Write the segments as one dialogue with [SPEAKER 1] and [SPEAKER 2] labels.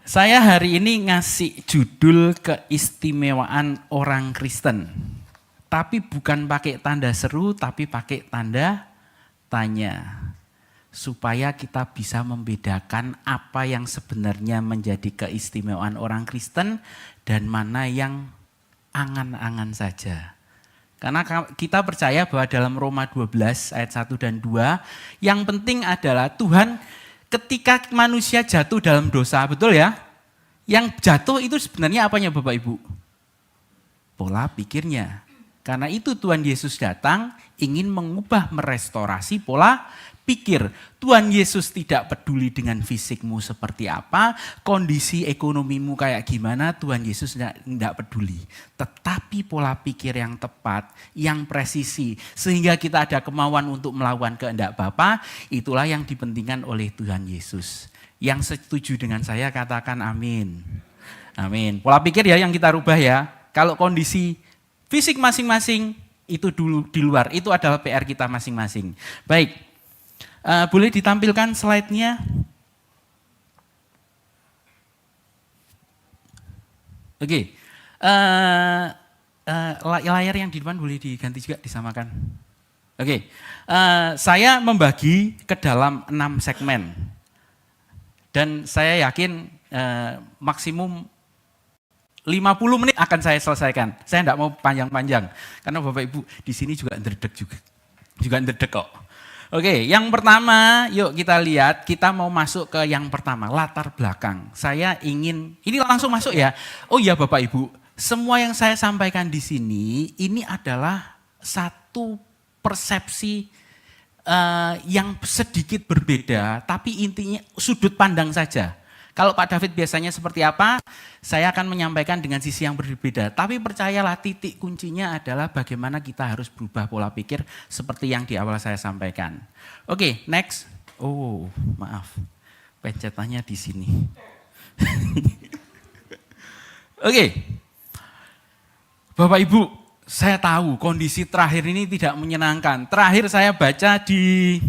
[SPEAKER 1] Saya hari ini ngasih judul keistimewaan orang Kristen. Tapi bukan pakai tanda seru, tapi pakai tanda tanya. Supaya kita bisa membedakan apa yang sebenarnya menjadi keistimewaan orang Kristen dan mana yang angan-angan saja. Karena kita percaya bahwa dalam Roma 12 ayat 1 dan 2, yang penting adalah Tuhan ketika manusia jatuh dalam dosa, betul ya? Yang jatuh itu sebenarnya apanya Bapak Ibu? Pola pikirnya. Karena itu Tuhan Yesus datang ingin mengubah, merestorasi pola pikir. Tuhan Yesus tidak peduli dengan fisikmu seperti apa, kondisi ekonomimu kayak gimana, Tuhan Yesus tidak peduli. Tetapi pola pikir yang tepat, yang presisi, sehingga kita ada kemauan untuk melakukan kehendak Bapa, itulah yang dipentingkan oleh Tuhan Yesus. Yang setuju dengan saya katakan amin. Amin. Pola pikir ya yang kita rubah ya. Kalau kondisi fisik masing-masing itu dulu di luar, itu adalah PR kita masing-masing. Baik. Boleh ditampilkan slide-nya? Oke. Layar yang di depan boleh diganti juga, disamakan. Oke. Saya membagi ke dalam 6 segmen. Dan saya yakin maksimum 50 menit akan saya selesaikan. Saya tidak mau panjang-panjang. Karena Bapak Ibu di sini juga ndredeg kok. Oke, yang pertama yuk kita lihat, kita mau masuk ke yang pertama, latar belakang. Saya ingin, ini langsung masuk ya. Oh iya Bapak Ibu, semua yang saya sampaikan di sini, ini adalah satu persepsi yang sedikit berbeda, tapi intinya sudut pandang saja. Kalau Pak David biasanya seperti apa, saya akan menyampaikan dengan sisi yang berbeda. Tapi percayalah titik kuncinya adalah bagaimana kita harus berubah pola pikir seperti yang di awal saya sampaikan. Oke, next. Oh, maaf. Pencetannya di sini. Oke. Bapak Ibu, saya tahu kondisi terakhir ini tidak menyenangkan. Terakhir saya baca di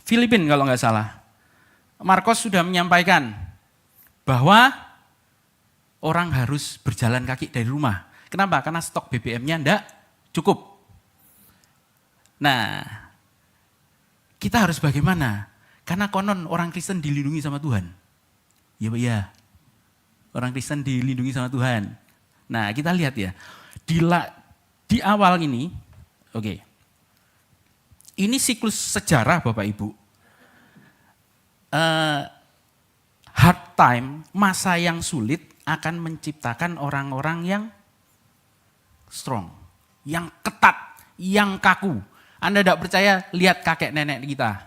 [SPEAKER 1] Filipina kalau nggak salah. Markus sudah menyampaikan bahwa orang harus berjalan kaki dari rumah. Kenapa? Karena stok BBM-nya enggak cukup. Nah, kita harus bagaimana? Karena konon orang Kristen dilindungi sama Tuhan. Iya Pak ya, orang Kristen dilindungi sama Tuhan. Nah, kita lihat ya, di awal ini, oke. Ini siklus sejarah Bapak Ibu. Hard time, masa yang sulit akan menciptakan orang-orang yang strong, yang ketat, yang kaku. Anda tidak percaya, lihat kakek nenek kita.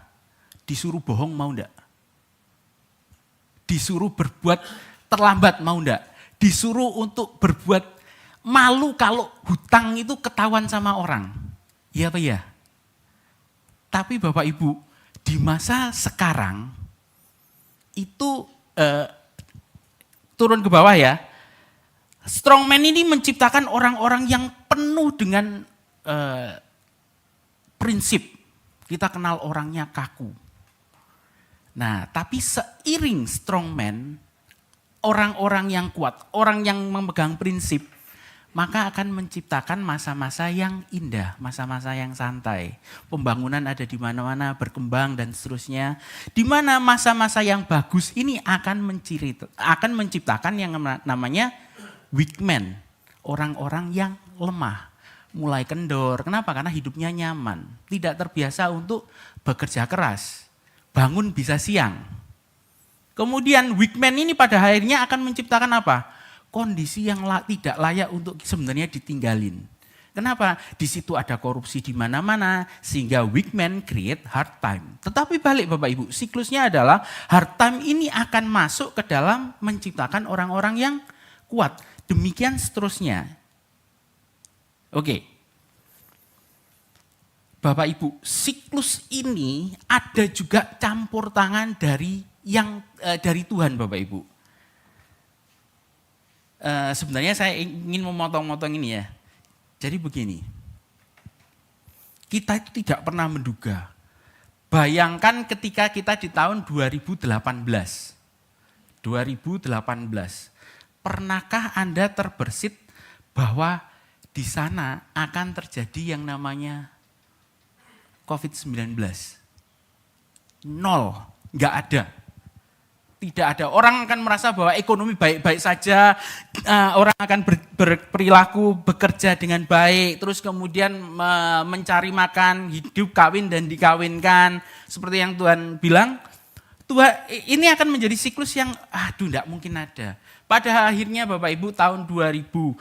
[SPEAKER 1] Disuruh bohong mau enggak? Disuruh berbuat terlambat mau enggak? Disuruh untuk berbuat malu kalau hutang itu ketahuan sama orang. Iya apa ya? Tapi Bapak Ibu, di masa sekarang, itu turun ke bawah ya. Strongman ini menciptakan orang-orang yang penuh dengan prinsip. Kita kenal orangnya kaku. Nah, tapi seiring strongman, orang-orang yang kuat, orang yang memegang prinsip, maka akan menciptakan masa-masa yang indah, masa-masa yang santai. Pembangunan ada di mana-mana, berkembang dan seterusnya. Di mana masa-masa yang bagus ini akan menciptakan yang namanya weak man, orang-orang yang lemah, mulai kendor. Kenapa? Karena hidupnya nyaman, tidak terbiasa untuk bekerja keras, bangun bisa siang. Kemudian weak man ini pada akhirnya akan menciptakan apa? Kondisi yang tidak layak untuk sebenarnya ditinggalin. Kenapa? Di situ ada korupsi di mana-mana sehingga weak man create hard time. Tetapi balik Bapak Ibu, siklusnya adalah hard time ini akan masuk ke dalam menciptakan orang-orang yang kuat. Demikian seterusnya. Oke. Bapak Ibu, siklus ini ada juga campur tangan dari Tuhan Bapak Ibu. Sebenarnya saya ingin memotong-motong ini ya. Jadi begini, kita itu tidak pernah menduga. Bayangkan ketika kita di tahun 2018, 2018. Pernahkah Anda terbersit bahwa di sana akan terjadi yang namanya COVID-19? Nol, nggak ada. Tidak ada. Orang akan merasa bahwa ekonomi baik-baik saja, orang akan berperilaku bekerja dengan baik, terus kemudian mencari makan, hidup, kawin dan dikawinkan. Seperti yang Tuhan bilang, Tuhan ini akan menjadi siklus yang enggak mungkin ada. Pada akhirnya Bapak Ibu tahun 2019,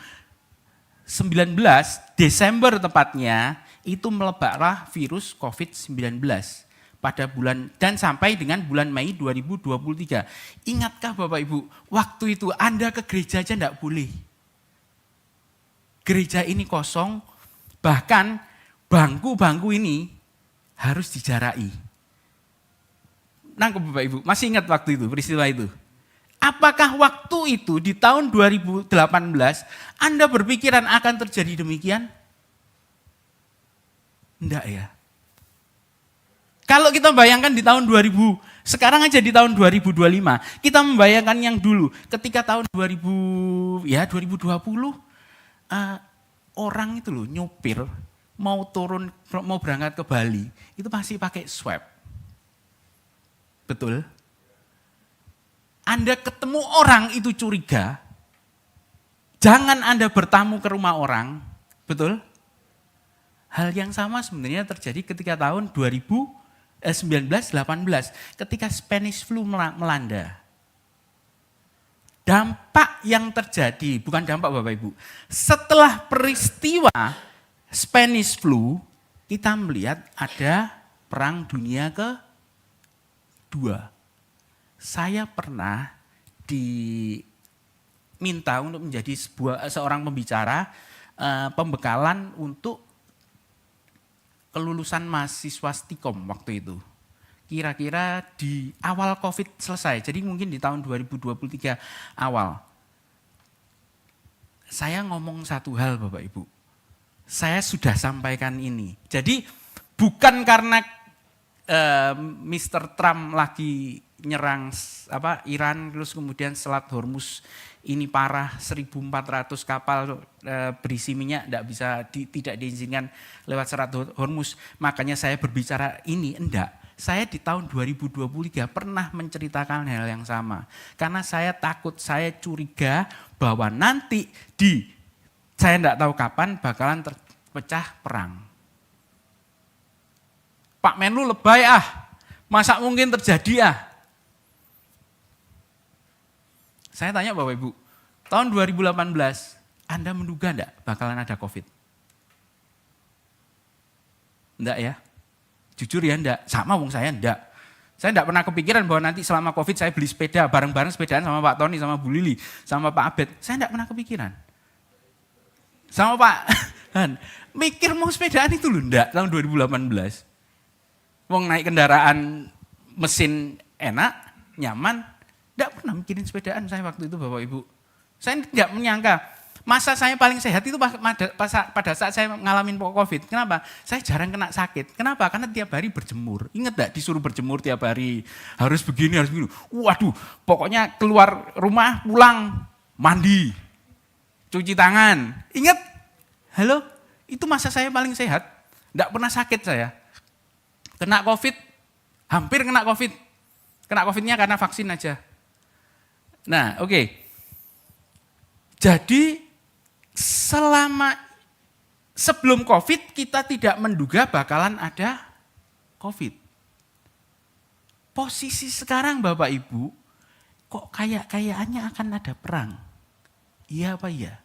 [SPEAKER 1] Desember tepatnya, itu melebaklah virus COVID-19. Pada bulan dan sampai dengan bulan Mei 2023. Ingatkah Bapak Ibu, waktu itu Anda ke gereja aja enggak boleh. Gereja ini kosong, bahkan bangku-bangku ini harus dijaraki. Nangkep Bapak Ibu, masih ingat waktu itu, peristiwa itu? Apakah waktu itu di tahun 2018 Anda berpikiran akan terjadi demikian? Enggak ya. Kalau kita bayangkan di tahun 2000, sekarang aja di tahun 2025, kita membayangkan yang dulu, ketika tahun 2020, orang itu loh nyopir, mau turun, mau berangkat ke Bali, itu pasti pakai swab. Betul? Anda ketemu orang itu curiga, jangan Anda bertamu ke rumah orang, betul? Hal yang sama sebenarnya terjadi ketika tahun 1918 ketika Spanish flu melanda. Dampak yang terjadi, bukan dampak Bapak Ibu, setelah peristiwa Spanish flu, kita melihat ada Perang Dunia Kedua. Saya pernah diminta untuk menjadi seorang pembicara pembekalan untuk kelulusan mahasiswa Stikom waktu itu. Kira-kira di awal COVID selesai, jadi mungkin di tahun 2023 awal. Saya ngomong satu hal Bapak Ibu, saya sudah sampaikan ini. Jadi bukan karena Mr. Trump lagi nyerang Iran, terus kemudian Selat Hormuz ini parah, 1.400 kapal berisi minyak tidak diizinkan lewat Selat Hormuz. Makanya saya berbicara ini, enggak. Saya di tahun 2023 pernah menceritakan hal yang sama. Karena saya takut, saya curiga bahwa nanti saya enggak tahu kapan bakalan terpecah perang. Pak Menlu lebay masa mungkin terjadi Saya tanya Bapak Ibu, tahun 2018 Anda menduga enggak bakalan ada COVID? Enggak ya? Jujur ya enggak, sama wong saya enggak. Saya enggak pernah kepikiran bahwa nanti selama COVID saya beli sepeda, bareng-bareng sepedaan sama Pak Tony, sama Bu Lili, sama Pak Abed. Saya enggak pernah kepikiran. Sama Pak Han, mikir mau sepedaan itu loh enggak tahun 2018. Wong naik kendaraan mesin enak, nyaman, enggak pernah mikirin sepedaan saya waktu itu Bapak Ibu. Saya enggak menyangka. Masa saya paling sehat itu pada saat saya ngalamin COVID. Kenapa? Saya jarang kena sakit. Kenapa? Karena tiap hari berjemur. Ingat enggak disuruh berjemur tiap hari. Harus begini, harus begini. Waduh, pokoknya keluar rumah, pulang, mandi, cuci tangan. Ingat? Halo? Itu masa saya paling sehat. Enggak pernah sakit saya. Kena COVID, hampir kena COVID. Kena COVID-nya karena vaksin aja. Nah, oke. Jadi sebelum COVID kita tidak menduga bakalan ada COVID. Posisi sekarang Bapak Ibu, kok kayaknya akan ada perang. Iya apa iya?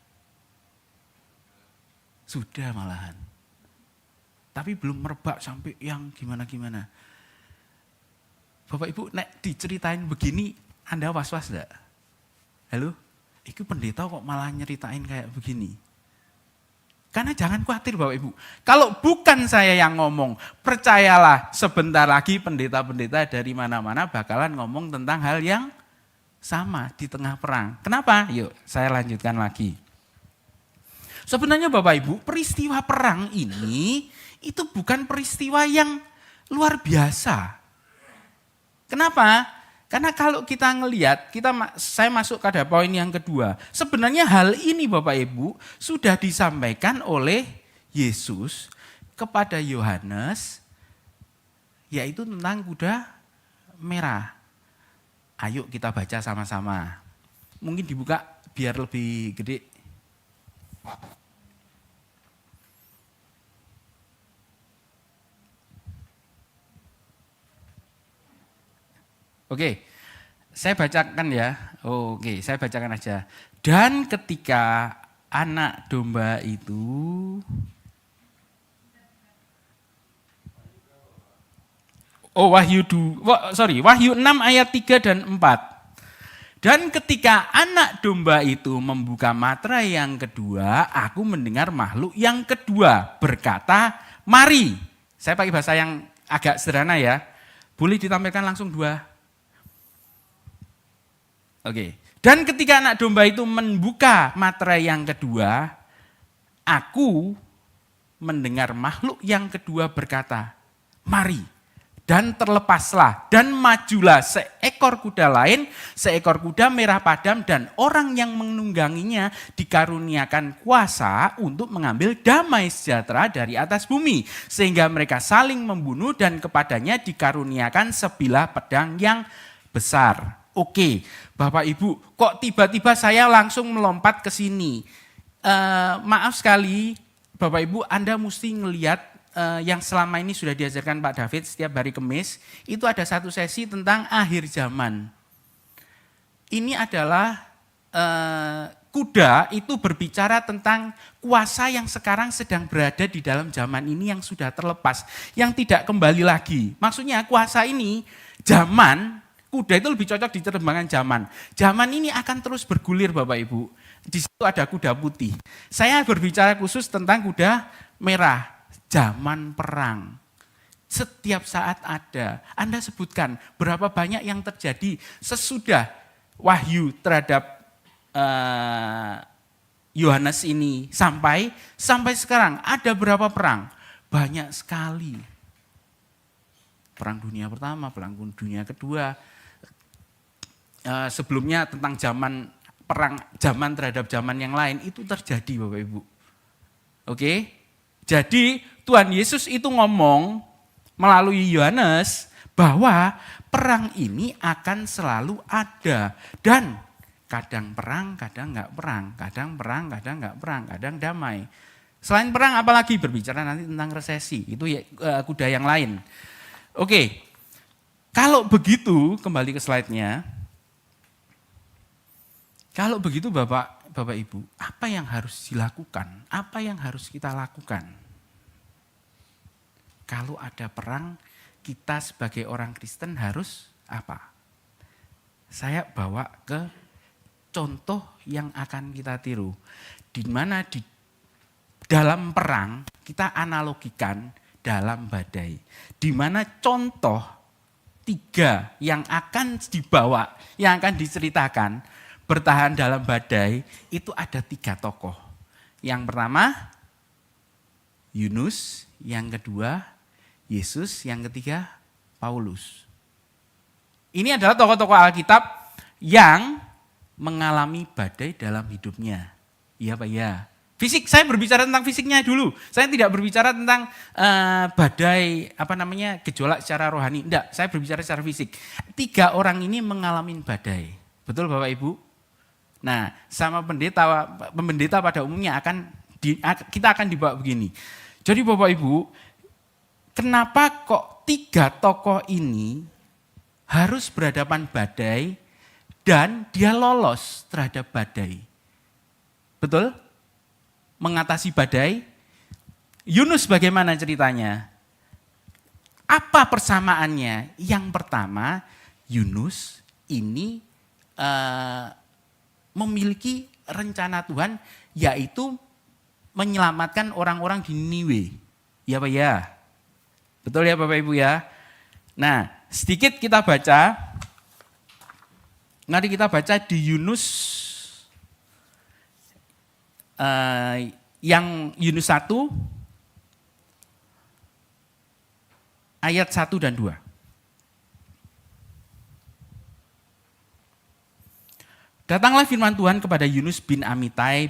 [SPEAKER 1] Sudah malahan. Tapi belum merebak sampai yang gimana-gimana. Bapak Ibu, nek diceritain begini, Anda was-was enggak? Halo? Itu pendeta kok malah nyeritain kayak begini. Karena jangan khawatir Bapak Ibu. Kalau bukan saya yang ngomong, percayalah sebentar lagi pendeta-pendeta dari mana-mana bakalan ngomong tentang hal yang sama di tengah perang. Kenapa? Yuk saya lanjutkan lagi. Sebenarnya Bapak Ibu, peristiwa perang ini itu bukan peristiwa yang luar biasa. Kenapa? Karena kalau kita ngelihat, saya masuk pada poin yang kedua. Sebenarnya hal ini Bapak Ibu sudah disampaikan oleh Yesus kepada Yohanes, yaitu tentang kuda merah. Ayo kita baca sama-sama. Mungkin dibuka biar lebih gede. Oke, saya bacakan ya. Oke, saya bacakan aja. Dan ketika anak domba itu... Wahyu 6 ayat 3 dan 4. Dan ketika anak domba itu membuka materai yang kedua, aku mendengar makhluk yang kedua berkata, mari. Saya pakai bahasa yang agak sederhana ya. Boleh ditampilkan langsung 2. Oke. Dan ketika anak domba itu membuka materai yang kedua, aku mendengar makhluk yang kedua berkata, mari. Dan terlepaslah dan majulah seekor kuda lain, seekor kuda merah padam, dan orang yang menungganginya dikaruniakan kuasa untuk mengambil damai sejahtera dari atas bumi. Sehingga mereka saling membunuh dan kepadanya dikaruniakan sebilah pedang yang besar. Oke, Bapak Ibu, kok tiba-tiba saya langsung melompat ke sini? Maaf sekali, Bapak Ibu, Anda mesti ngelihat yang selama ini sudah diajarkan Pak David setiap hari Kamis, itu ada satu sesi tentang akhir zaman. Ini adalah kuda itu berbicara tentang kuasa yang sekarang sedang berada di dalam zaman ini yang sudah terlepas, yang tidak kembali lagi. Maksudnya kuasa ini, zaman, kuda itu lebih cocok diterjemahkan zaman. Zaman ini akan terus bergulir Bapak Ibu. Di situ ada kuda putih. Saya berbicara khusus tentang kuda merah. Zaman perang, setiap saat ada. Anda sebutkan berapa banyak yang terjadi sesudah wahyu terhadap Yohanes ini sampai sekarang. Ada berapa perang? Banyak sekali. Perang dunia pertama, perang dunia kedua. Sebelumnya tentang zaman terhadap zaman yang lain itu terjadi Bapak Ibu. Oke? Jadi Tuhan Yesus itu ngomong melalui Yohanes bahwa perang ini akan selalu ada. Dan kadang perang, kadang enggak perang. Kadang perang, kadang enggak perang. Kadang damai. Selain perang apalagi berbicara nanti tentang resesi. Itu ya, kuda yang lain. Oke, kalau begitu kembali ke slide-nya. Kalau begitu Bapak Ibu, apa yang harus dilakukan? Apa yang harus kita lakukan? Kalau ada perang, kita sebagai orang Kristen harus apa? Saya bawa ke contoh yang akan kita tiru. Di mana di dalam perang kita analogikan dalam badai. Di mana contoh 3 yang akan dibawa, yang akan diceritakan, bertahan dalam badai, itu ada 3 tokoh. Yang pertama, Yunus. Yang kedua, Yesus. Yang ketiga, Paulus. Ini adalah tokoh-tokoh Alkitab yang mengalami badai dalam hidupnya. Iya Pak, ya. Fisik, saya berbicara tentang fisiknya dulu. Saya tidak berbicara tentang badai, gejolak secara rohani. Enggak, saya berbicara secara fisik. 3 orang ini mengalami badai. Betul Bapak Ibu? Nah, sama pendeta pada umumnya kita akan dibawa begini. Jadi Bapak Ibu, kenapa kok 3 tokoh ini harus berhadapan badai dan dia lolos terhadap badai? Betul? Mengatasi badai. Yunus bagaimana ceritanya? Apa persamaannya? Yang pertama, Yunus ini memiliki rencana Tuhan, yaitu menyelamatkan orang-orang di Niniwe. Ya Pak ya? Betul ya Bapak Ibu ya? Nah, sedikit kita baca. Mari kita baca di Yunus, yang Yunus 1, ayat 1 dan 2. Datanglah firman Tuhan kepada Yunus bin Amitai,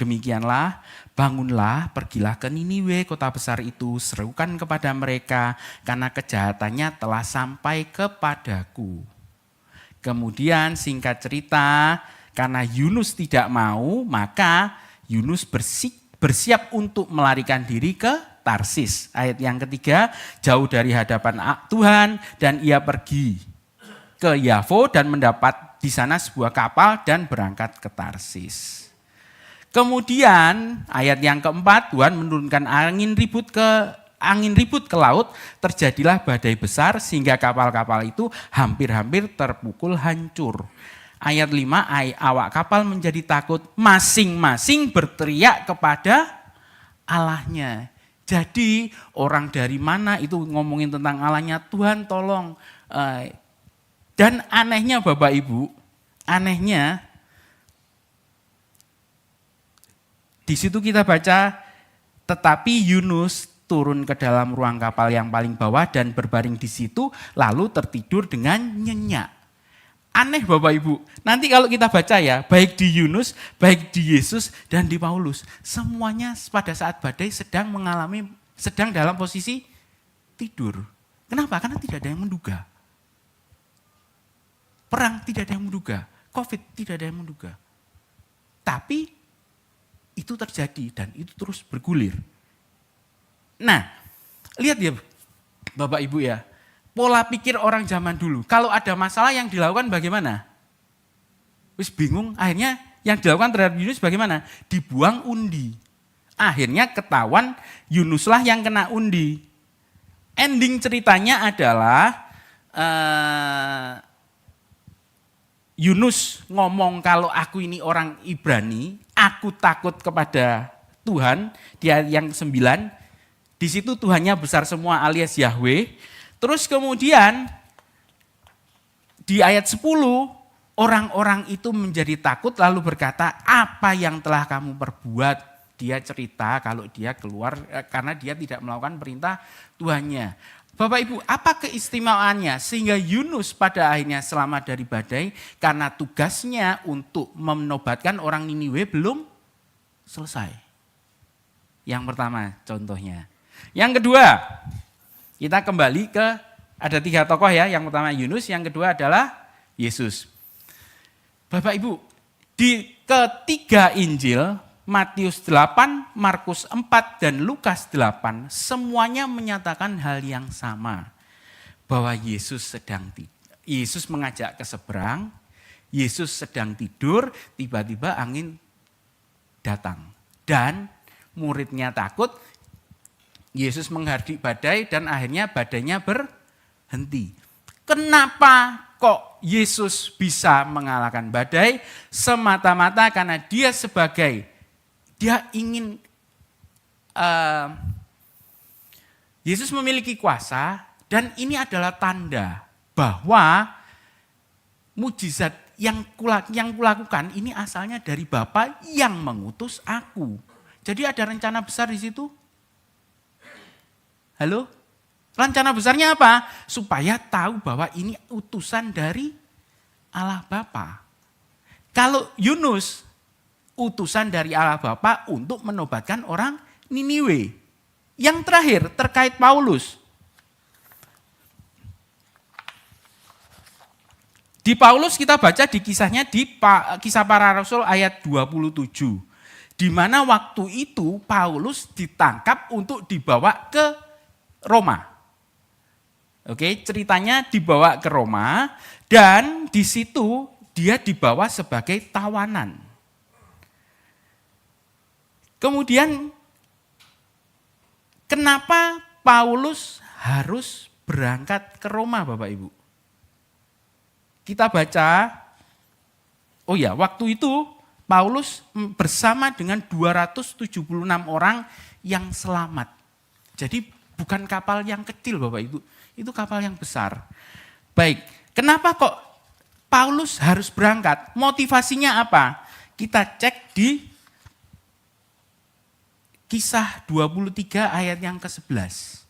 [SPEAKER 1] demikianlah, bangunlah, pergilah ke Niniwe, kota besar itu, serukan kepada mereka, karena kejahatannya telah sampai kepadaku. Kemudian singkat cerita, karena Yunus tidak mau, maka Yunus bersiap untuk melarikan diri ke Tarsis. Ayat yang ketiga, jauh dari hadapan Tuhan, dan ia pergi ke Yafo dan mendapat di sana sebuah kapal dan berangkat ke Tarsis. Kemudian ayat yang keempat, Tuhan menurunkan angin ribut ke laut, terjadilah badai besar sehingga kapal-kapal itu hampir-hampir terpukul hancur. Ayat 5, awak kapal menjadi takut, masing-masing berteriak kepada Allahnya. Jadi orang dari mana itu ngomongin tentang Allahnya, Tuhan tolong. Dan anehnya Bapak Ibu, anehnya di situ kita baca, tetapi Yunus turun ke dalam ruang kapal yang paling bawah dan berbaring di situ, lalu tertidur dengan nyenyak. Aneh Bapak Ibu, nanti kalau kita baca ya, baik di Yunus, baik di Yesus dan di Paulus, semuanya pada saat badai sedang dalam posisi tidur. Kenapa? Karena tidak ada yang menduga. Perang tidak ada yang menduga, COVID tidak ada yang menduga. Tapi itu terjadi dan itu terus bergulir. Nah, lihat ya Bapak Ibu ya, pola pikir orang zaman dulu. Kalau ada masalah yang dilakukan bagaimana? Wis bingung, akhirnya yang dilakukan terhadap Yunus bagaimana? Dibuang undi. Akhirnya ketahuan Yunuslah yang kena undi. Ending ceritanya adalah Yunus ngomong, kalau aku ini orang Ibrani, aku takut kepada Tuhan. Di ayat yang 9, di situ Tuhannya besar semua alias Yahweh. Terus kemudian di ayat 10, orang-orang itu menjadi takut lalu berkata, apa yang telah kamu perbuat? Dia cerita kalau dia keluar karena dia tidak melakukan perintah Tuhannya. Bapak Ibu, apa keistimewaannya sehingga Yunus pada akhirnya selamat dari badai? Karena tugasnya untuk menobatkan orang Niniwe belum selesai. Yang pertama contohnya. Yang kedua, kita kembali ke, ada 3 tokoh ya. Yang pertama Yunus, yang kedua adalah Yesus. Bapak Ibu, di ketiga Injil, Matius 8, Markus 4, dan Lukas 8, semuanya menyatakan hal yang sama. Bahwa Yesus mengajak ke seberang, Yesus sedang tidur, tiba-tiba angin datang. Dan muridnya takut, Yesus menghadapi badai dan akhirnya badainya berhenti. Kenapa kok Yesus bisa mengalahkan badai? Semata-mata karena dia ingin, Yesus memiliki kuasa dan ini adalah tanda bahwa mujizat yang kulakukan ini asalnya dari Bapa yang mengutus aku. Jadi ada rencana besar di situ. Halo? Rencana besarnya apa? Supaya tahu bahwa ini utusan dari Allah Bapa. Kalau Yunus, utusan dari Allah Bapa untuk menobatkan orang Niniwe. Yang terakhir terkait Paulus. Di Paulus kita baca di kisahnya di Kisah Para Rasul ayat 27. Di mana waktu itu Paulus ditangkap untuk dibawa ke Roma. Oke, ceritanya dibawa ke Roma dan di situ dia dibawa sebagai tawanan. Kemudian kenapa Paulus harus berangkat ke Roma Bapak Ibu? Kita baca, waktu itu Paulus bersama dengan 276 orang yang selamat. Jadi bukan kapal yang kecil Bapak Ibu, itu kapal yang besar. Baik, kenapa kok Paulus harus berangkat? Motivasinya apa? Kita cek di Kisah 23 ayat yang ke-11.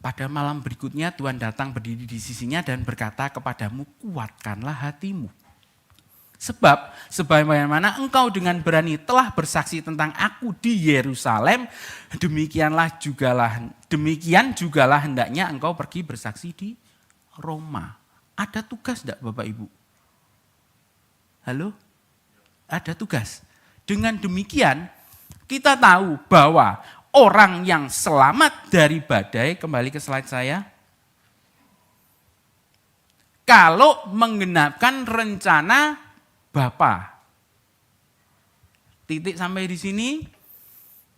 [SPEAKER 1] Pada malam berikutnya Tuhan datang berdiri di sisinya dan berkata kepadamu, kuatkanlah hatimu. Sebab sebagaimana engkau dengan berani telah bersaksi tentang aku di Yerusalem, demikian jugalah hendaknya engkau pergi bersaksi di Roma. Ada tugas enggak Bapak Ibu? Halo? Ada tugas. Dengan demikian kita tahu bahwa orang yang selamat dari badai, kembali ke slide saya, kalau menggenapkan rencana Bapa. Titik sampai di sini.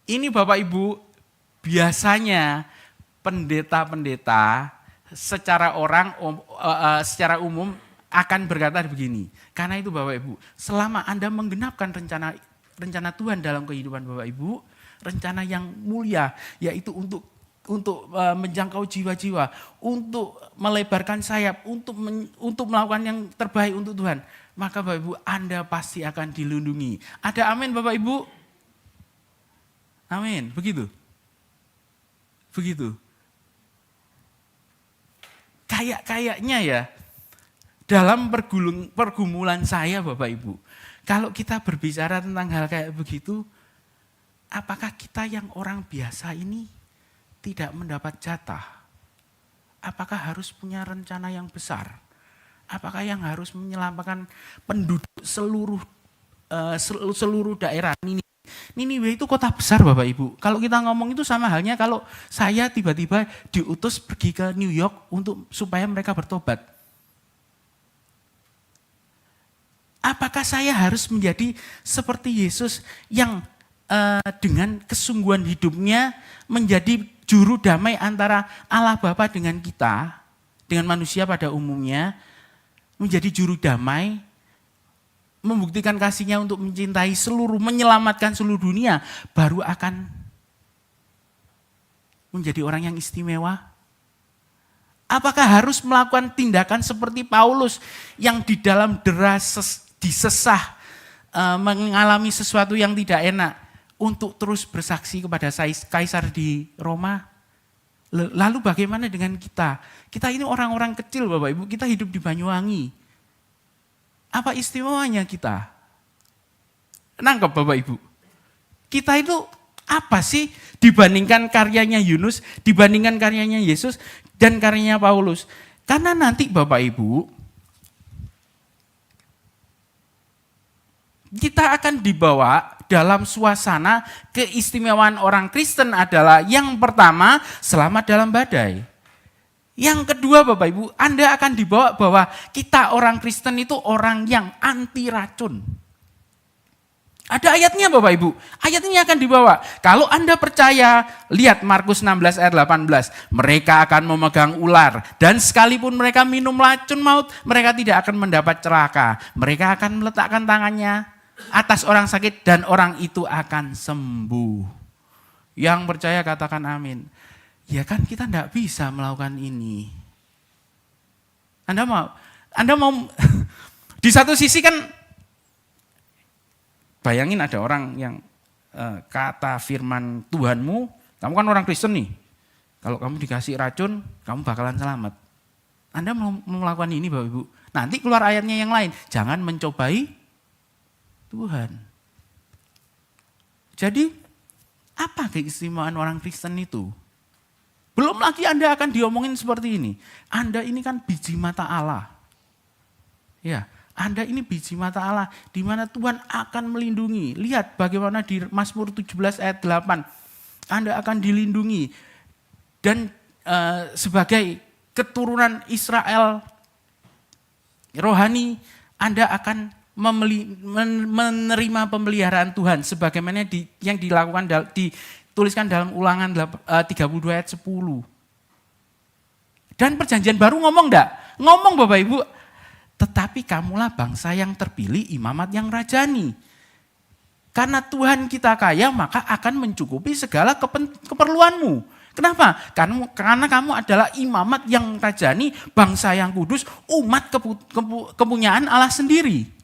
[SPEAKER 1] Ini Bapak Ibu, biasanya pendeta-pendeta secara umum akan berkata begini. Karena itu Bapak Ibu, selama Anda menggenapkan rencana Tuhan dalam kehidupan Bapak Ibu, rencana yang mulia, yaitu untuk menjangkau jiwa-jiwa, untuk melebarkan sayap, untuk melakukan yang terbaik untuk Tuhan, maka Bapak Ibu, Anda pasti akan dilindungi. Ada amin Bapak Ibu? Amin, begitu? Begitu. Kayaknya ya, dalam pergumulan saya Bapak Ibu, kalau kita berbicara tentang hal kayak begitu, apakah kita yang orang biasa ini tidak mendapat jatah? Apakah harus punya rencana yang besar? Apakah yang harus menyelamatkan penduduk seluruh daerah Niniwe itu kota besar Bapak Ibu. Kalau kita ngomong itu sama halnya kalau saya tiba-tiba diutus pergi ke New York supaya mereka bertobat. Apakah saya harus menjadi seperti Yesus yang dengan kesungguhan hidupnya menjadi juru damai antara Allah Bapa dengan kita, dengan manusia pada umumnya, menjadi juru damai, membuktikan kasihnya untuk menyelamatkan seluruh dunia, baru akan menjadi orang yang istimewa? Apakah harus melakukan tindakan seperti Paulus yang di dalam disesah, mengalami sesuatu yang tidak enak, untuk terus bersaksi kepada kaisar di Roma? Lalu bagaimana dengan kita? Kita ini orang-orang kecil Bapak Ibu, kita hidup di Banyuwangi. Apa istimewanya kita? Nangkep Bapak Ibu? Kita itu apa sih dibandingkan karyanya Yunus, dibandingkan karyanya Yesus, dan karyanya Paulus? Karena nanti Bapak Ibu, kita akan dibawa dalam suasana keistimewaan orang Kristen adalah yang pertama, selamat dalam badai. Yang kedua Bapak Ibu, Anda akan dibawa bahwa kita orang Kristen itu orang yang anti racun. Ada ayatnya Bapak Ibu, ayat ini akan dibawa. Kalau Anda percaya, lihat Markus 16 ayat 18. Mereka akan memegang ular dan sekalipun mereka minum racun maut, mereka tidak akan mendapat celaka. Mereka akan meletakkan tangannya atas orang sakit dan orang itu akan sembuh. Yang percaya katakan amin. Ya kan kita tidak bisa melakukan ini. Anda mau di satu sisi kan bayangin ada orang yang kata firman Tuhanmu, kamu kan orang Kristen nih. Kalau kamu dikasih racun, kamu bakalan selamat. Anda mau melakukan ini Bapak Ibu. Nanti keluar ayatnya yang lain, jangan mencobai Tuhan. Jadi apa keistimewaan orang Kristen itu? Belum lagi Anda akan diomongin seperti ini. Anda ini kan biji mata Allah. Ya, Anda ini biji mata Allah di mana Tuhan akan melindungi. Lihat bagaimana di Mazmur 17 ayat 8. Anda akan dilindungi. Dan sebagai keturunan Israel rohani, Anda akan menerima pemeliharaan Tuhan sebagaimana yang dilakukan dituliskan dalam Ulangan 32 ayat 10. Dan perjanjian baru ngomong enggak? Ngomong Bapak Ibu, tetapi kamulah bangsa yang terpilih, imamat yang rajani. Karena Tuhan kita kaya, maka akan mencukupi segala keperluanmu. Kenapa? Karena kamu adalah imamat yang rajani, bangsa yang kudus, umat kepunyaan Allah sendiri.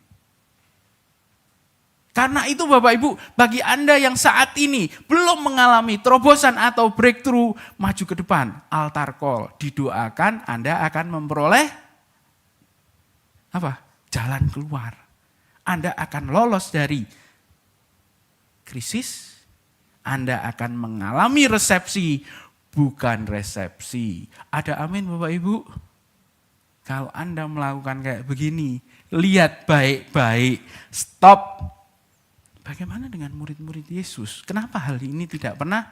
[SPEAKER 1] Karena itu Bapak Ibu, bagi Anda yang saat ini belum mengalami terobosan atau breakthrough, maju ke depan, altar call, didoakan Anda akan memperoleh apa? Jalan keluar. Anda akan lolos dari krisis, Anda akan mengalami resepsi, bukan resepsi. Ada amin Bapak Ibu? Kalau Anda melakukan kayak begini, lihat baik-baik, stop. Bagaimana dengan murid-murid Yesus? Kenapa hal ini tidak pernah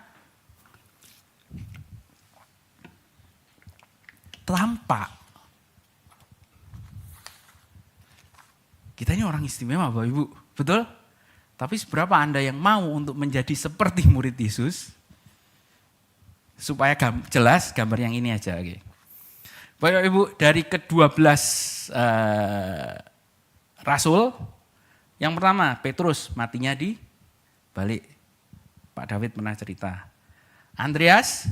[SPEAKER 1] tampak? Kita ini orang istimewa Bapak Ibu, betul? Tapi seberapa Anda yang mau untuk menjadi seperti murid Yesus? Supaya jelas gambar yang ini aja. Oke. Bapak Ibu, dari ke-12 Rasul, yang pertama, Petrus matinya di balik. Pak David pernah cerita. Andreas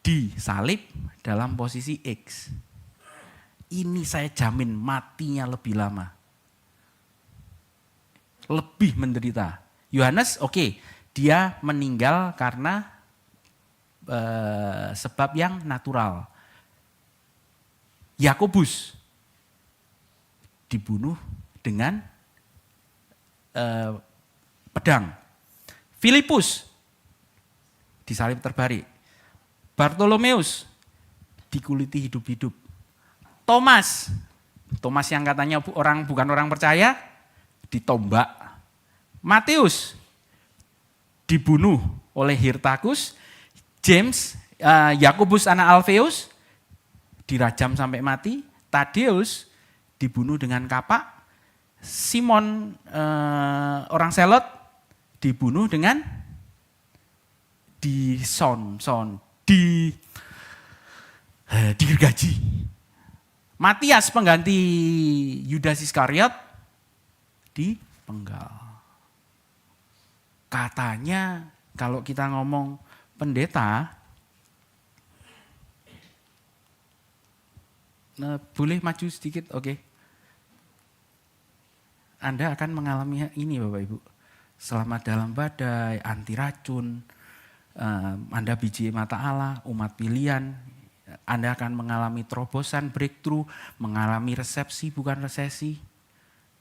[SPEAKER 1] disalib dalam posisi X. Ini saya jamin matinya lebih lama. Lebih menderita. Yohanes, oke, dia meninggal karena sebab yang natural. Yakobus dibunuh dengan pedang. Filipus disalib terbalik. Bartolomeus dikuliti hidup-hidup. Thomas yang katanya bukan orang percaya, ditombak. Matius dibunuh oleh Hirtakus. James, Yakobus anak Alfeus dirajam sampai mati. Tadeus dibunuh dengan kapak. Simon orang Selot dibunuh dengan digergaji. Matias pengganti Yudas Iskariot dipenggal. Katanya kalau kita ngomong pendeta, boleh maju sedikit, oke. Anda akan mengalami ini Bapak Ibu. Selamat dalam badai, anti racun, Anda biji mata Allah, umat pilihan. Anda akan mengalami terobosan, breakthrough, mengalami resepsi bukan resesi.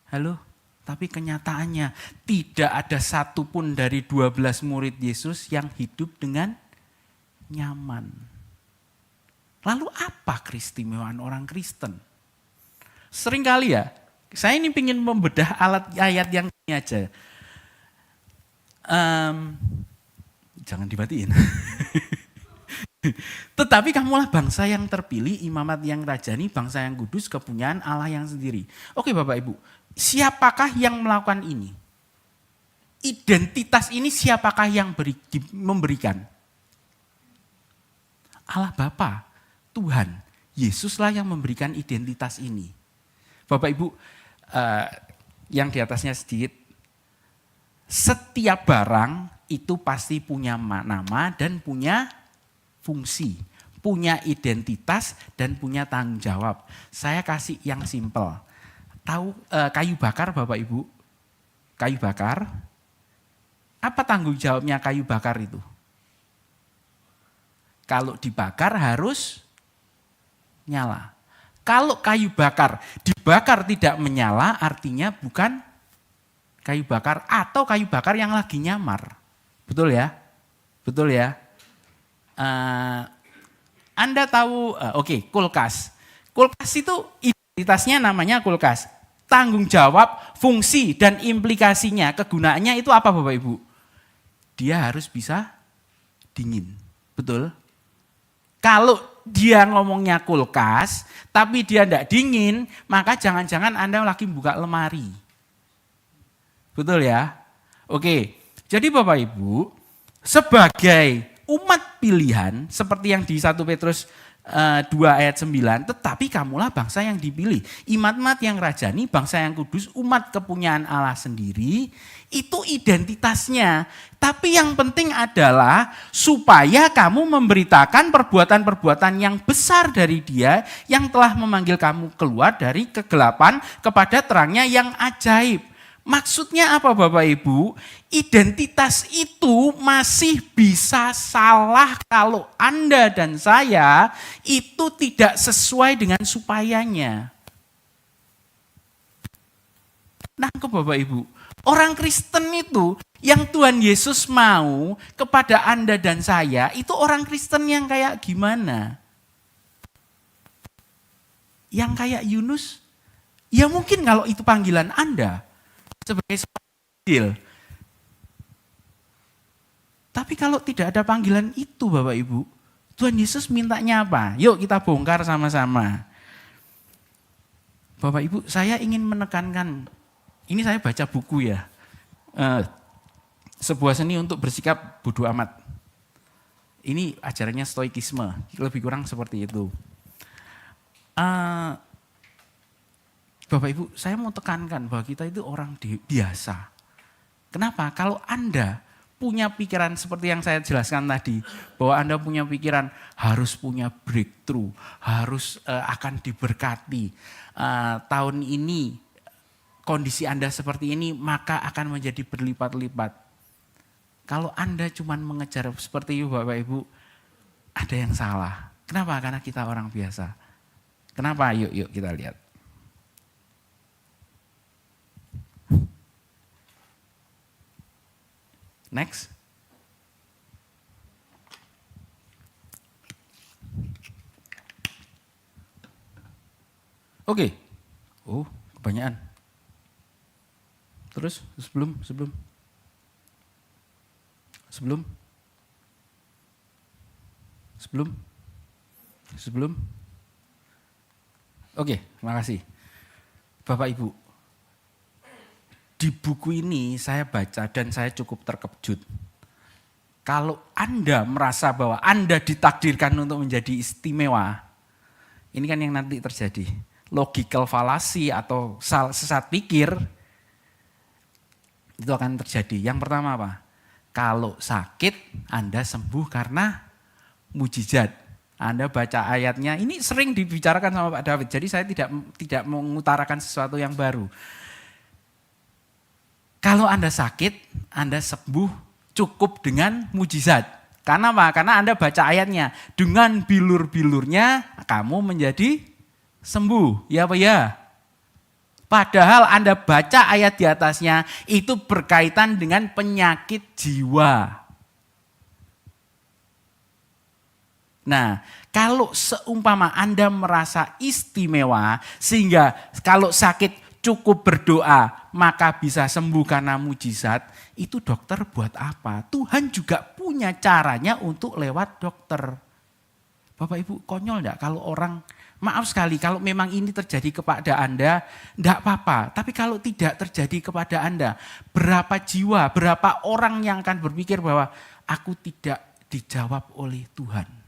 [SPEAKER 1] Halo? Tapi kenyataannya tidak ada satupun dari 12 murid Yesus yang hidup dengan nyaman. Lalu apa keistimewaan orang Kristen? Seringkali ya, saya ini ingin membedah ayat yang ini aja. Jangan dimatiin. Tetapi kamulah bangsa yang terpilih, imamat yang rajani, bangsa yang kudus, kepunyaan Allah yang sendiri. Oke Bapak Ibu, siapakah yang melakukan ini? Identitas ini siapakah yang memberikan? Allah Bapa, Tuhan, Yesuslah yang memberikan identitas ini. Bapak Ibu, yang di atasnya sedikit, setiap barang itu pasti punya nama dan punya fungsi, punya identitas dan punya tanggung jawab. Saya kasih yang simpel. Tahu kayu bakar Bapak Ibu? Kayu bakar. Apa tanggung jawabnya kayu bakar itu? Kalau dibakar harus nyala. Kalau kayu bakar dibakar tidak menyala, artinya bukan kayu bakar atau kayu bakar yang lagi nyamar. Betul ya? Betul ya? Anda tahu, kulkas. Kulkas itu identitasnya namanya kulkas. Tanggung jawab, fungsi, dan implikasinya, kegunaannya itu apa Bapak Ibu? Dia harus bisa dingin. Betul? Kalau dia ngomongnya kulkas, tapi dia tidak dingin, maka jangan-jangan Anda lagi buka lemari. Betul ya? Oke, jadi Bapak Ibu, sebagai umat pilihan, seperti yang di 1 Petrus 2 ayat 9, tetapi kamulah bangsa yang dipilih, imat-imat yang rajani, bangsa yang kudus, umat kepunyaan Allah sendiri, itu identitasnya. Tapi yang penting adalah supaya kamu memberitakan perbuatan-perbuatan yang besar dari Dia yang telah memanggil kamu keluar dari kegelapan kepada terangnya yang ajaib. Maksudnya apa Bapak Ibu? Identitas itu masih bisa salah kalau Anda dan saya itu tidak sesuai dengan supayanya. Nangkep Bapak Ibu. Orang Kristen itu yang Tuhan Yesus mau kepada Anda dan saya itu orang Kristen yang kayak gimana? Yang kayak Yunus? Ya mungkin kalau itu panggilan Anda sebagai seorang. Tapi kalau tidak ada panggilan itu Bapak Ibu, Tuhan Yesus mintanya apa? Yuk kita bongkar sama-sama. Bapak Ibu, saya ingin menekankan, ini saya baca buku ya, sebuah seni untuk bersikap bodo amat. Ini ajarannya stoikisme, lebih kurang seperti itu. Bapak Ibu, saya mau tekankan bahwa kita itu orang biasa. Kenapa? Kalau Anda punya pikiran seperti yang saya jelaskan tadi, bahwa Anda punya pikiran harus punya breakthrough, harus akan diberkati. Tahun ini kondisi Anda seperti ini, maka akan menjadi berlipat-lipat. Kalau Anda cuma mengejar seperti itu Bapak Ibu, ada yang salah. Kenapa? Karena kita orang biasa. Kenapa? Yuk kita lihat. Next. Oke. Oh, kebanyakan. Terus sebelum. Oke, makasih. Bapak Ibu, di buku ini saya baca dan saya cukup terkejut. Kalau Anda merasa bahwa Anda ditakdirkan untuk menjadi istimewa, ini kan yang nanti terjadi. Logical fallacy atau sesat pikir, itu akan terjadi. Yang pertama apa? Kalau sakit, Anda sembuh karena mujizat. Anda baca ayatnya, ini sering dibicarakan sama Pak David, jadi saya tidak mengutarakan sesuatu yang baru. Kalau Anda sakit, Anda sembuh cukup dengan mujizat. Karena apa? Karena Anda baca ayatnya, dengan bilur-bilurnya kamu menjadi sembuh. Ya apa ya? Padahal Anda baca ayat di atasnya, itu berkaitan dengan penyakit jiwa. Nah, kalau seumpama Anda merasa istimewa, sehingga kalau sakit cukup berdoa, maka bisa sembuh karena mujizat, itu dokter buat apa? Tuhan juga punya caranya untuk lewat dokter. Bapak Ibu, konyol enggak kalau orang, maaf sekali kalau memang ini terjadi kepada Anda, enggak apa-apa. Tapi kalau tidak terjadi kepada Anda, berapa jiwa, berapa orang yang akan berpikir bahwa aku tidak dijawab oleh Tuhan.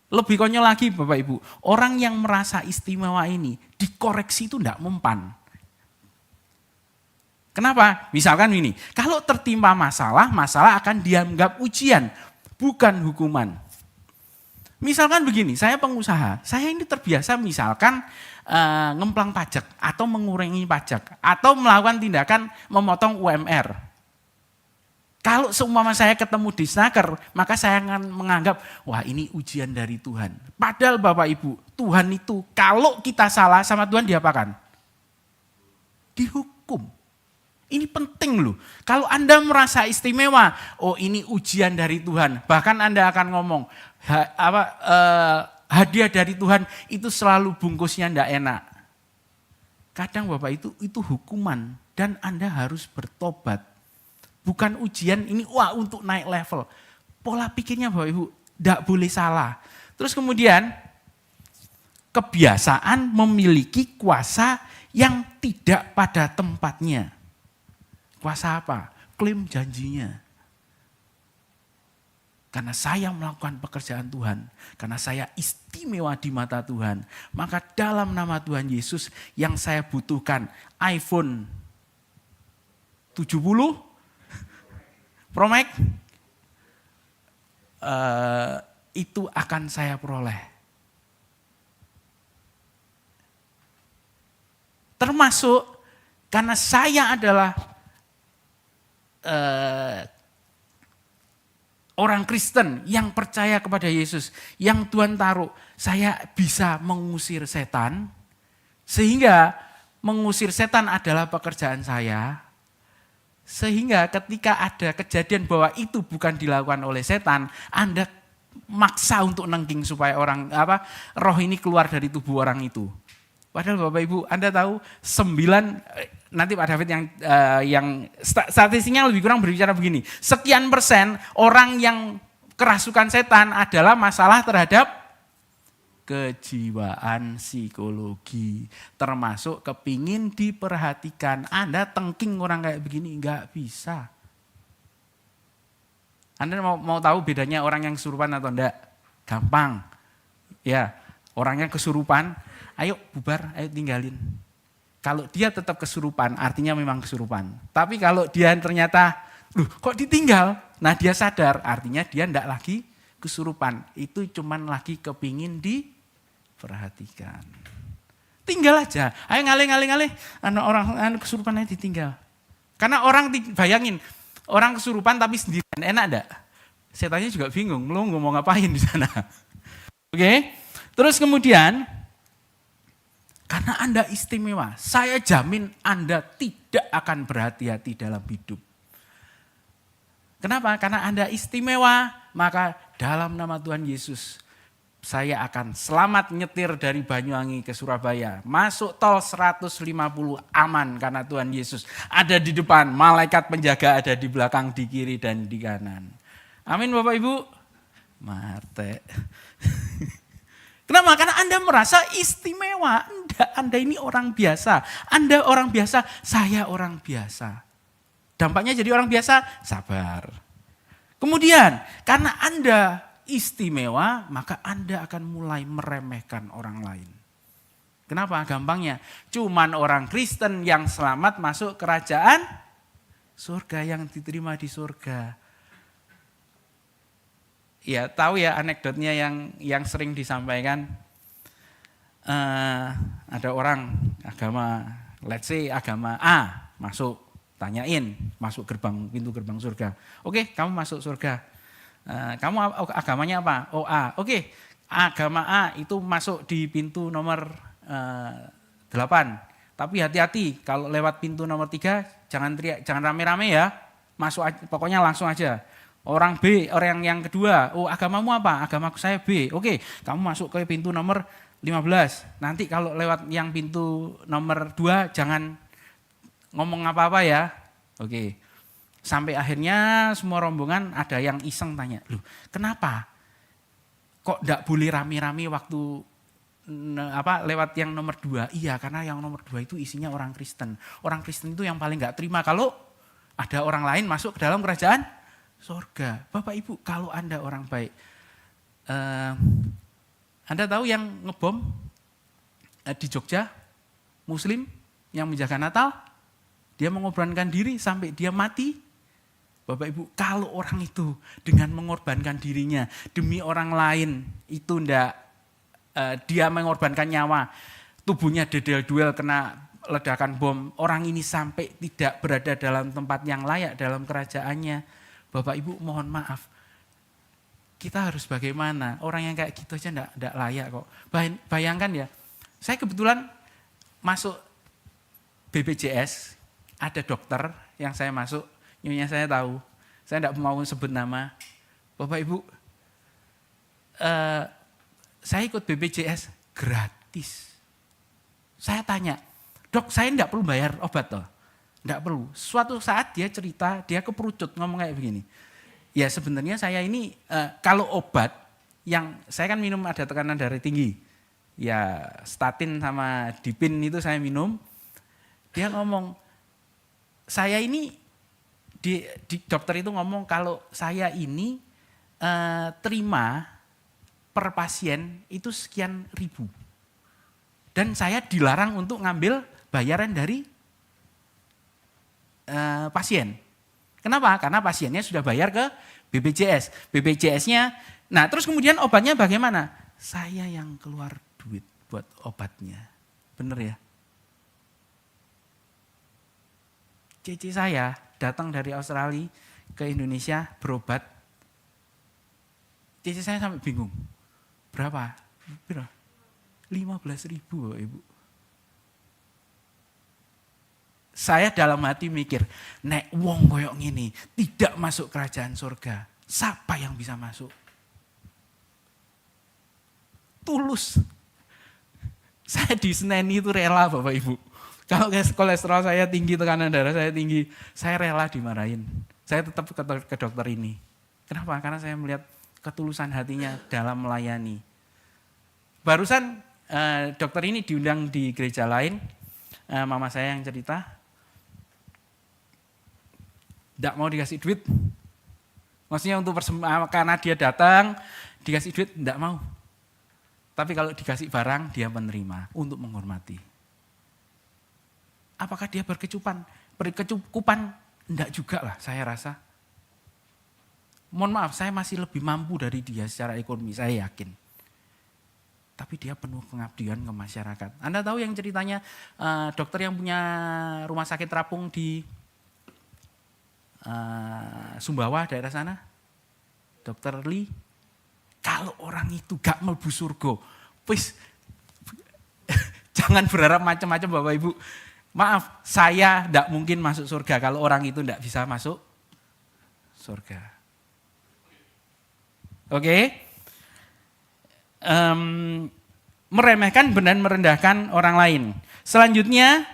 [SPEAKER 1] Lebih konyol lagi Bapak Ibu, orang yang merasa istimewa ini dikoreksi itu enggak mempan. Kenapa? Misalkan ini, kalau tertimpa masalah akan dianggap ujian, bukan hukuman. Misalkan begini, saya pengusaha, saya ini terbiasa misalkan ngemplang pajak atau mengurangi pajak atau melakukan tindakan memotong UMR. Kalau seumpama saya ketemu di snaker, maka saya akan menganggap, wah ini ujian dari Tuhan. Padahal Bapak Ibu, Tuhan itu kalau kita salah sama Tuhan diapakan? Dihukum. Ini penting loh. Kalau Anda merasa istimewa, oh ini ujian dari Tuhan. Bahkan Anda akan ngomong, hadiah dari Tuhan itu selalu bungkusnya enggak enak. Kadang Bapak itu hukuman dan Anda harus bertobat. Bukan ujian ini untuk naik level. Pola pikirnya Bapak Ibu tidak boleh salah. Terus kemudian kebiasaan memiliki kuasa yang tidak pada tempatnya. Kuasa apa? Klaim janjinya. Karena saya melakukan pekerjaan Tuhan, karena saya istimewa di mata Tuhan, maka dalam nama Tuhan Yesus yang saya butuhkan iPhone 70 Pro Max itu akan saya peroleh. Termasuk Karena saya adalah orang Kristen yang percaya kepada Yesus, yang Tuhan taruh, saya bisa mengusir setan, sehingga mengusir setan adalah pekerjaan saya, sehingga ketika ada kejadian bahwa itu bukan dilakukan oleh setan, Anda maksa untuk nengking supaya roh ini keluar dari tubuh orang itu. Padahal Bapak Ibu, Anda tahu 9, nanti Pak David yang statistiknya lebih kurang berbicara begini. Sekian persen orang yang kerasukan setan adalah masalah terhadap kejiwaan psikologi. Termasuk kepingin diperhatikan. Anda tengking orang kayak begini, enggak bisa. Anda mau tahu bedanya orang yang kesurupan atau enggak? Gampang. Ya, orang yang kesurupan, ayo bubar, ayo tinggalin. Kalau dia tetap kesurupan, artinya memang kesurupan. Tapi kalau dia ternyata, kok ditinggal? Nah dia sadar, artinya dia enggak lagi kesurupan. Itu cuman lagi kepingin diperhatikan. Tinggal aja, ayo ngalih. Orang kesurupan aja ditinggal. Karena orang bayangin, orang kesurupan tapi sendirian, enak enggak? Setannya juga bingung, lo mau ngapain di sana? Oke, terus kemudian, karena Anda istimewa, saya jamin Anda tidak akan berhati-hati dalam hidup. Kenapa? Karena Anda istimewa, maka dalam nama Tuhan Yesus, saya akan selamat nyetir dari Banyuwangi ke Surabaya. Masuk tol 150 aman karena Tuhan Yesus ada di depan, malaikat penjaga ada di belakang, di kiri dan di kanan. Amin Bapak Ibu. Marte. Kenapa? Karena Anda merasa istimewa. Anda ini orang biasa. Anda orang biasa, saya orang biasa. Dampaknya jadi orang biasa, sabar. Kemudian, karena Anda istimewa, maka Anda akan mulai meremehkan orang lain. Kenapa? Gampangnya, cuman orang Kristen yang selamat masuk kerajaan surga, yang diterima di surga. Ya, tahu ya anekdotnya yang sering disampaikan, ada orang agama, let's say agama A masuk, tanyain masuk pintu gerbang surga. Oke, kamu masuk surga. Kamu agamanya apa? Oh A. Oke, agama A itu masuk di pintu nomor 8. Tapi hati-hati kalau lewat pintu nomor 3 jangan teriak, jangan rame-rame ya. Masuk aja, pokoknya langsung aja. Orang B, orang yang kedua, oh agamamu apa? Agamaku saya B. Oke, kamu masuk ke pintu nomor 15. Nanti kalau lewat yang pintu nomor 2 jangan ngomong apa-apa ya. Oke. Sampai akhirnya semua rombongan ada yang iseng tanya, loh kenapa? Kok enggak boleh rame-rame waktu lewat yang nomor 2? Iya, karena yang nomor 2 itu isinya orang Kristen. Orang Kristen itu yang paling enggak terima kalau ada orang lain masuk ke dalam kerajaan surga. Bapak Ibu, kalau Anda orang baik, Anda tahu yang ngebom di Jogja, Muslim yang menjaga Natal, dia mengorbankan diri sampai dia mati. Bapak Ibu, kalau orang itu dengan mengorbankan dirinya demi orang lain, itu dia mengorbankan nyawa, tubuhnya dedel-duel kena ledakan bom, orang ini sampai tidak berada dalam tempat yang layak dalam kerajaannya. Bapak Ibu mohon maaf, kita harus bagaimana? Orang yang kayak gitu aja enggak layak kok. Bayangkan ya, saya kebetulan masuk BPJS, ada dokter yang saya masuk, nyonya saya tahu, saya enggak mau sebut nama. Bapak Ibu, saya ikut BPJS gratis. Saya tanya, dok saya enggak perlu bayar obat toh? Enggak perlu. Suatu saat dia cerita, dia keperucut ngomong kayak begini. Ya sebenarnya saya ini kalau obat yang saya kan minum ada tekanan darah tinggi. Ya statin sama dipin itu saya minum. Dia ngomong, saya ini di dokter itu ngomong kalau saya ini terima per pasien itu sekian ribu. Dan saya dilarang untuk ngambil bayaran dari pasien. Kenapa? Karena pasiennya sudah bayar ke BPJS. BPJS-nya, nah terus kemudian obatnya bagaimana? Saya yang keluar duit buat obatnya. Bener ya? cici saya datang dari Australia ke Indonesia berobat. Cici saya sampai bingung. Berapa? 15.000 Ibu. Saya dalam hati mikir, nek wong koyok ngini tidak masuk kerajaan surga, siapa yang bisa masuk? Tulus. Saya di Senen itu rela Bapak Ibu. Kalau kolesterol saya tinggi, tekanan darah saya tinggi, saya rela dimarahin. Saya tetap ke dokter ini. Kenapa? Karena saya melihat ketulusan hatinya dalam melayani. Barusan dokter ini diundang di gereja lain, mama saya yang cerita, tidak mau dikasih duit. Maksudnya untuk karena dia datang, dikasih duit, tidak mau. Tapi kalau dikasih barang, dia menerima untuk menghormati. Apakah dia berkecukupan? Enggak juga lah saya rasa. Mohon maaf, saya masih lebih mampu dari dia secara ekonomi, saya yakin. Tapi dia penuh pengabdian ke masyarakat. Anda tahu yang ceritanya dokter yang punya rumah sakit terapung di Sumbawa daerah sana? Dokter Lee. Kalau orang itu gak mlebu surga, wis jangan berharap macam-macam Bapak Ibu. Maaf, saya tidak mungkin masuk surga kalau orang itu tidak bisa masuk surga. Oke? Meremehkan dan merendahkan orang lain. Selanjutnya,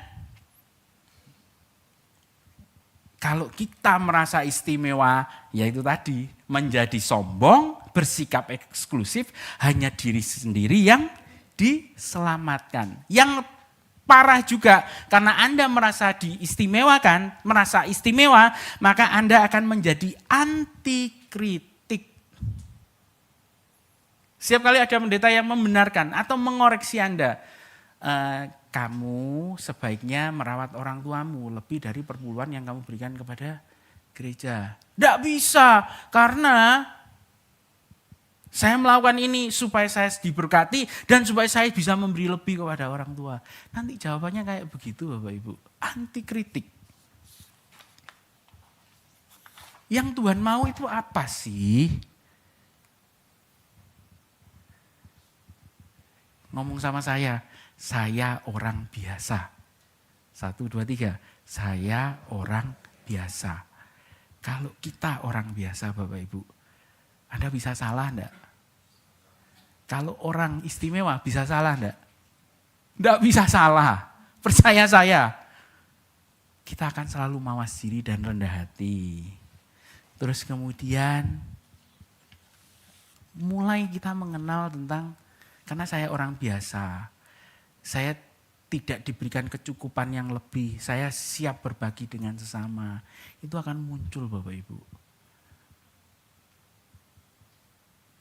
[SPEAKER 1] kalau kita merasa istimewa, yaitu tadi menjadi sombong, bersikap eksklusif, hanya diri sendiri yang diselamatkan. Yang parah juga, karena Anda merasa diistimewakan, merasa istimewa, maka Anda akan menjadi anti kritik. Setiap kali ada pendeta yang membenarkan atau mengoreksi Anda, kamu sebaiknya merawat orang tuamu lebih dari perpuluhan yang kamu berikan kepada gereja. Tidak bisa, karena saya melakukan ini supaya saya diberkati dan supaya saya bisa memberi lebih kepada orang tua. Nanti jawabannya kayak begitu Bapak Ibu, anti kritik. Yang Tuhan mau itu apa sih? Ngomong sama saya orang biasa. 1, 2, 3, saya orang biasa. Kalau kita orang biasa Bapak Ibu, Anda bisa salah enggak? Kalau orang istimewa bisa salah enggak? Enggak bisa salah, percaya saya. Kita akan selalu mawas diri dan rendah hati. Terus kemudian mulai kita mengenal tentang, karena saya orang biasa, saya tidak diberikan kecukupan yang lebih, saya siap berbagi dengan sesama. Itu akan muncul Bapak Ibu.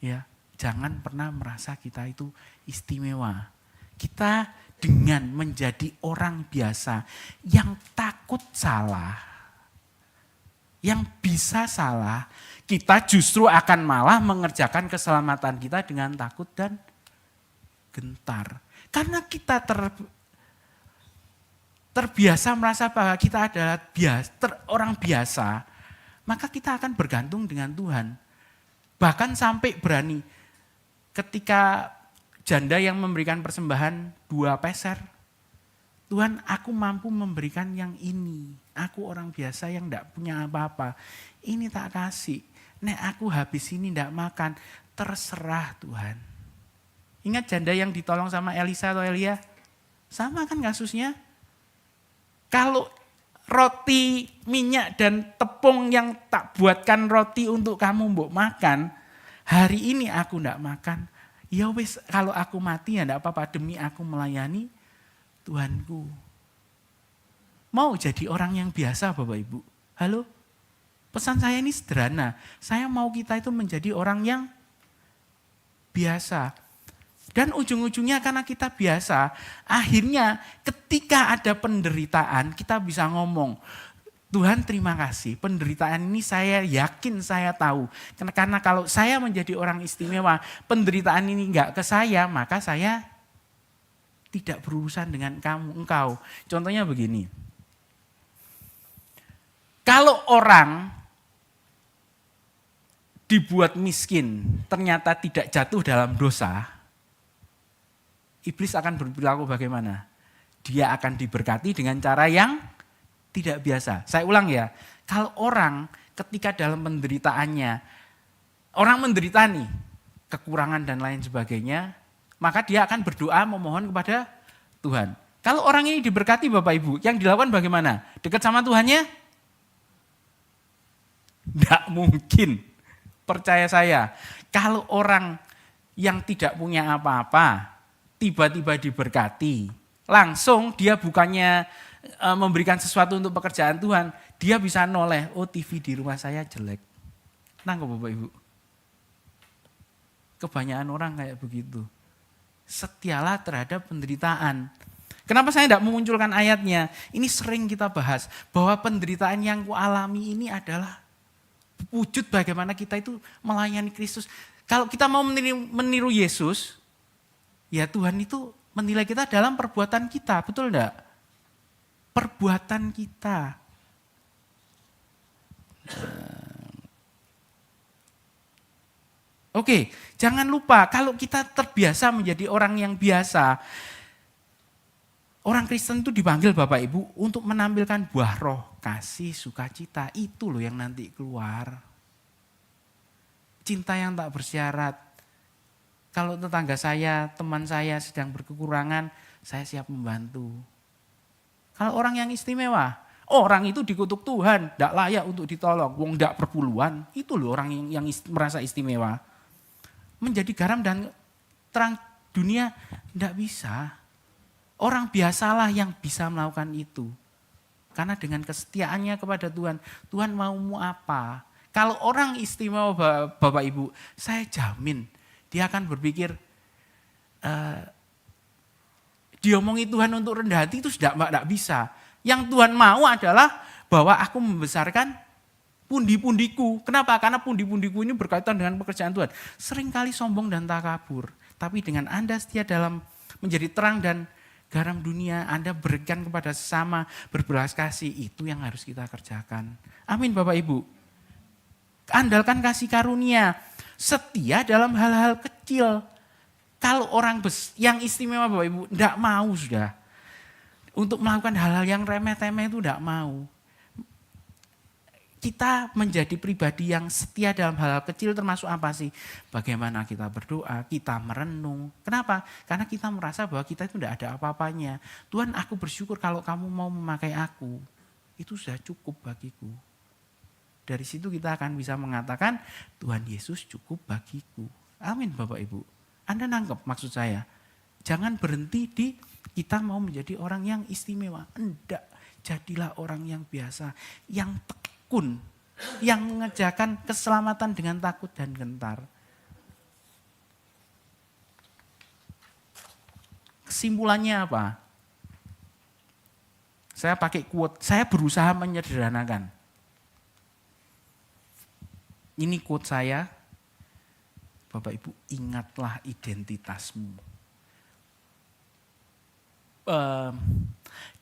[SPEAKER 1] Ya, jangan pernah merasa kita itu istimewa. Kita dengan menjadi orang biasa yang takut salah, yang bisa salah, kita justru akan malah mengerjakan keselamatan kita dengan takut dan gentar. Karena kita terbiasa merasa bahwa kita adalah orang biasa, maka kita akan bergantung dengan Tuhan. Bahkan sampai berani ketika janda yang memberikan persembahan 2 peser. Tuhan, aku mampu memberikan yang ini. Aku orang biasa yang tidak punya apa-apa. Ini tak kasih. Nek aku habis ini tidak makan. Terserah Tuhan. Ingat janda yang ditolong sama Elisa atau Elia? Sama kan kasusnya? Kalau roti, minyak, dan tepung yang tak buatkan roti untuk kamu mbok makan, hari ini aku tidak makan. Ya wis, kalau aku mati ya tidak apa-apa, demi aku melayani Tuhanku. Mau jadi orang yang biasa Bapak Ibu? Halo? Pesan saya ini sederhana. Saya mau kita itu menjadi orang yang biasa. Dan ujung-ujungnya karena kita biasa, akhirnya ketika ada penderitaan kita bisa ngomong, Tuhan terima kasih, penderitaan ini saya yakin saya tahu. Karena kalau saya menjadi orang istimewa, penderitaan ini enggak ke saya, maka saya tidak berurusan dengan engkau. Contohnya begini, Kalau orang dibuat miskin, ternyata tidak jatuh dalam dosa, iblis akan berperilaku bagaimana? Dia akan diberkati dengan cara yang tidak biasa. Saya ulang ya, kalau orang ketika dalam penderitaannya, orang menderita nih, kekurangan dan lain sebagainya, maka dia akan berdoa memohon kepada Tuhan. Kalau orang ini diberkati Bapak Ibu, yang dilakukan bagaimana? Dekat sama Tuhannya? Tidak mungkin. Percaya saya, kalau orang yang tidak punya apa-apa, tiba-tiba diberkati, langsung dia bukannya memberikan sesuatu untuk pekerjaan Tuhan, dia bisa noleh, oh TV di rumah saya jelek. Nangkep Bapak Ibu? Kebanyakan orang kayak begitu. Setialah terhadap penderitaan. Kenapa saya tidak memunculkan ayatnya? Ini sering kita bahas, bahwa penderitaan yang kualami ini adalah wujud bagaimana kita itu melayani Kristus. Kalau kita mau meniru Yesus, ya Tuhan itu menilai kita dalam perbuatan kita, betul enggak? Perbuatan kita. Oke, jangan lupa kalau kita terbiasa menjadi orang yang biasa, orang Kristen itu dipanggil Bapak Ibu untuk menampilkan buah roh, kasih, sukacita. Itu loh yang nanti keluar. Cinta yang tak bersyarat. Kalau tetangga saya, teman saya sedang berkekurangan, saya siap membantu. Kalau orang yang istimewa, orang itu dikutuk Tuhan, tidak layak untuk ditolong, wong tidak perpuluhan. Itu loh orang yang merasa istimewa. Menjadi garam dan terang dunia tidak bisa. Orang biasalah yang bisa melakukan itu. Karena dengan kesetiaannya kepada Tuhan, Tuhan maumu apa? Kalau orang istimewa Bapak Ibu, saya jamin dia akan berpikir, diomongi Tuhan untuk rendah hati itu sudah tidak bisa. Yang Tuhan mau adalah bahwa aku membesarkan pundi-pundiku. Kenapa? Karena pundi-pundiku ini berkaitan dengan pekerjaan Tuhan. Seringkali sombong dan takabur. Tapi dengan Anda setia dalam menjadi terang dan garam dunia, Anda berikan kepada sesama, berbelas kasih, itu yang harus kita kerjakan. Amin Bapak Ibu. Andalkan kasih karunia, setia dalam hal-hal kecil. Kalau orang yang istimewa Bapak Ibu, tidak mau sudah. Untuk melakukan hal-hal yang remeh-temeh itu tidak mau. Kita menjadi pribadi yang setia dalam hal-hal kecil termasuk apa sih? Bagaimana kita berdoa, kita merenung. Kenapa? Karena kita merasa bahwa kita itu tidak ada apa-apanya. Tuhan, aku bersyukur kalau kamu mau memakai aku. Itu sudah cukup bagiku. Dari situ kita akan bisa mengatakan, Tuhan Yesus cukup bagiku. Amin Bapak Ibu. Anda nangkep maksud saya? Jangan berhenti di kita mau menjadi orang yang istimewa. Enggak, jadilah orang yang biasa, yang tekun, yang mengerjakan keselamatan dengan takut dan gentar. Kesimpulannya apa? Saya pakai quote, saya berusaha menyederhanakan. Ini quote saya, Bapak Ibu, ingatlah identitasmu.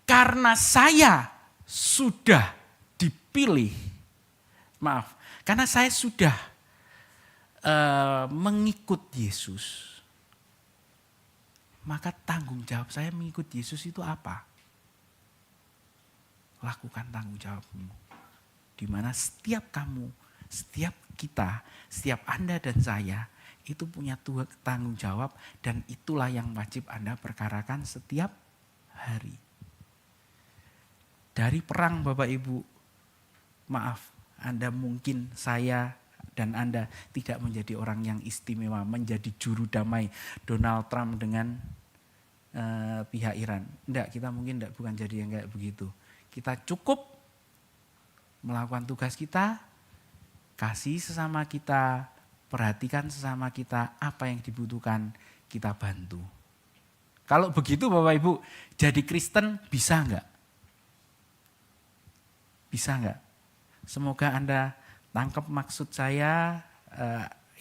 [SPEAKER 1] Karena saya sudah dipilih, karena saya sudah mengikut Yesus, maka tanggung jawab saya mengikut Yesus itu apa? Lakukan tanggung jawabmu. Di mana setiap kamu, setiap kita, setiap Anda dan saya, itu punya tanggung jawab dan itulah yang wajib Anda perkarakan setiap hari. Dari perang Bapak Ibu, maaf, Anda mungkin, saya dan Anda tidak menjadi orang yang istimewa, menjadi juru damai Donald Trump dengan pihak Iran. Enggak, kita mungkin bukan jadi yang kayak begitu. Kita cukup melakukan tugas kita, kasih sesama kita, perhatikan sesama kita, apa yang dibutuhkan kita bantu. Kalau begitu Bapak Ibu, jadi Kristen bisa enggak? Bisa enggak? Semoga Anda tangkap maksud saya,